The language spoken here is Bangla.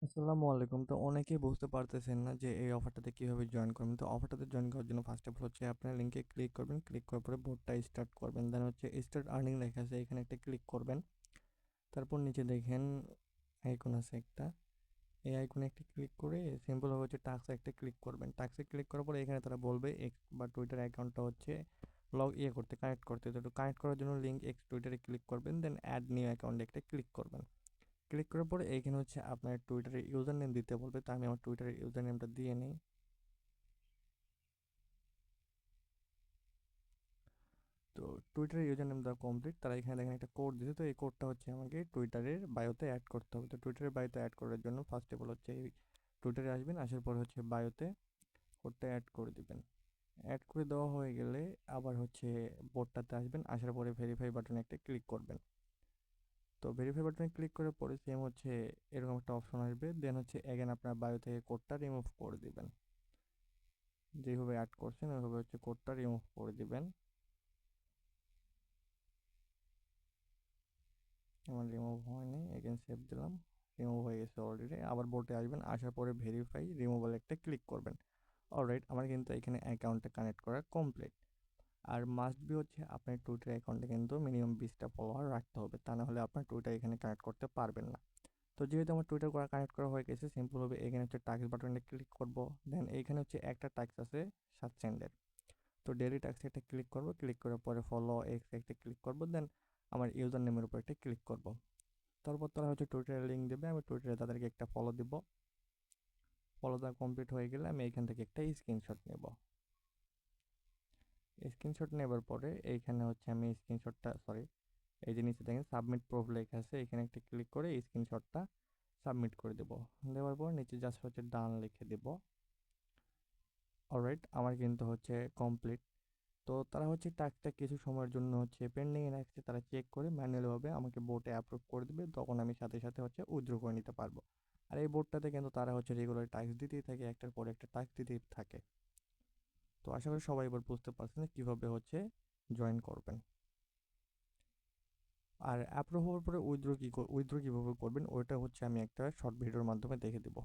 আসসালামু আলাইকুম। তো অনেকেই বুঝতে পারতেছেন না যে এই অফারটাতে কিভাবে জয়েন করবেন। তো অফারটাতে জয়েন করার জন্য ফার্স্ট অফ অল হচ্ছে আপনার লিঙ্কে ক্লিক করবেন। ক্লিক করার পরে বোটটা স্টার্ট করবেন। দেন হচ্ছে স্টার্ট আর্নিং লেখা আছে, এখানে একটা ক্লিক করবেন। তারপর নিচে দেখেন আইকন আছে একটা। এই আইকনে একটা ক্লিক করে সিম্পল ভাবে হচ্ছে টাস্ক একটা ক্লিক করবেন। টাস্কে ক্লিক করার পরে এখানে তারা বলবে এক্স বা টুইটার অ্যাকাউন্টটা হচ্ছে করতে কানেক্ট করতে। তো কানেক্ট করার জন্য লিঙ্ক এক্স টুইটারে ক্লিক করবেন। দেন অ্যাড নিউ অ্যাকাউন্টে একটা ক্লিক করবেন। ক্লিক করার পরে এইখানে হচ্ছে আপনার টুইটারের ইউজার নেম দিতে বলবে। তো আমি আমার টুইটারের ইউজার নেমটা দিয়ে নিই। তো টুইটারের ইউজার নেম দেওয়া কমপ্লিট। তারা এখানে দেখেন একটা কোড দিয়েছে, তো এই কোডটা হচ্ছে আমাকে টুইটারের বায়োতে অ্যাড করতে হবে। তো টুইটারের বায়োতে অ্যাড করার জন্য ফার্স্ট অফ অল হচ্ছে এই টুইটারে আসবেন, আসার পর হচ্ছে বায়োতে কোডটা অ্যাড করে দিবেন। অ্যাড করে দেওয়া হয়ে গেলে আবার হচ্ছে বোর্ডটাতে আসবেন, আসার পরে ভেরিফাই বাটনে একটা ক্লিক করবেন। তো ভেরিফাই বাটনে ক্লিক করার পরে সেম হচ্ছে এরকম একটা অপশন আসবে। দেন হচ্ছে এগেন আপনার বায়ো থেকে কোডটা রিমুভ করে দিবেন। যেভাবে অ্যাড করছেন ওইভাবে হচ্ছে কোডটা রিমুভ করে দিবেন। আমার রিমুভ হয়নি, এগেন সেভ দিলাম। রিমুভ হয়ে গেছে অলরেডি। আবার বোটে আসবেন, আসার পরে ভেরিফাই রিমুভাল একটা ক্লিক করবেন। অলরাইট, আমার কিন্তু এখানে অ্যাকাউন্টটা কানেক্ট করা কমপ্লিট। আর মাস্ট বি হচ্ছে আপনার টুইটার অ্যাকাউন্টে কিন্তু মিনিমাম 20টা ফলোয়ার রাখতে হবে, তা না হলে আপনার টুইটার এখানে কানেক্ট করতে পারবেন না। তো যেহেতু আমার টুইটার করা কানেক্ট করা হয়ে গেছে, সিম্পলভাবে এখানে হচ্ছে টাস্ক বাটনে ক্লিক করব। দেন এইখানে হচ্ছে একটা টাস্ক আছে 7 সেন্টের। তো ডেইলি টাস্কে একটা ক্লিক করব, ক্লিক করার পরে ফলো এক্স একটা ক্লিক করব। দেন আমার ইউজার নেমের উপর একটা ক্লিক করব। তারপর তারা হচ্ছে টুইটারে লিঙ্ক দেবে, আমি টুইটারে তাদেরকে একটা ফলো দিব। ফলো দেওয়া কমপ্লিট হয়ে গেলে আমি এইখান থেকে একটা স্ক্রিনশট নেব। স্ক্রিনশট নেবার পরে এইখানে হচ্ছে আমি স্ক্রিনশটটা সরি এই যে নিচে দেখেন সাবমিট প্রুফ লেখা আছে, এখানে একটা ক্লিক করে স্ক্রিনশটটা সাবমিট করে দেব। দেওয়ার পর নিচে জাস্ট হচ্ছে ডান লিখে দেব। অলরাইট, আমার কিন্তু হচ্ছে কমপ্লিট। তো তারা হচ্ছে টাস্কটা কিছু সময়ের জন্য হচ্ছে পেন্ডিং এ রাখছে, তারা চেক করে ম্যানুয়ালি ভাবে আমাকে বোটে অ্যাপ্রুভ করে দিবে, তখন আমি সাথে সাথে হচ্ছে উইথড্র করে নিতে পারবো। আর এই বোর্ডটাতে কিন্তু তারা হচ্ছে রেগুলার টাস্ক দিতেই থাকে, একটার পর একটা টাস্ক দিতেই থাকে। তো আশা করি সবাই এবার বুঝতে পারছেন যে কীভাবে হচ্ছে জয়েন করবেন। আর অ্যাপ্রুভ হওয়ার পরে উইথড্র কীভাবে করবেন ওইটা হচ্ছে আমি একটা শর্ট ভিডিওর মাধ্যমে দেখে দেবো।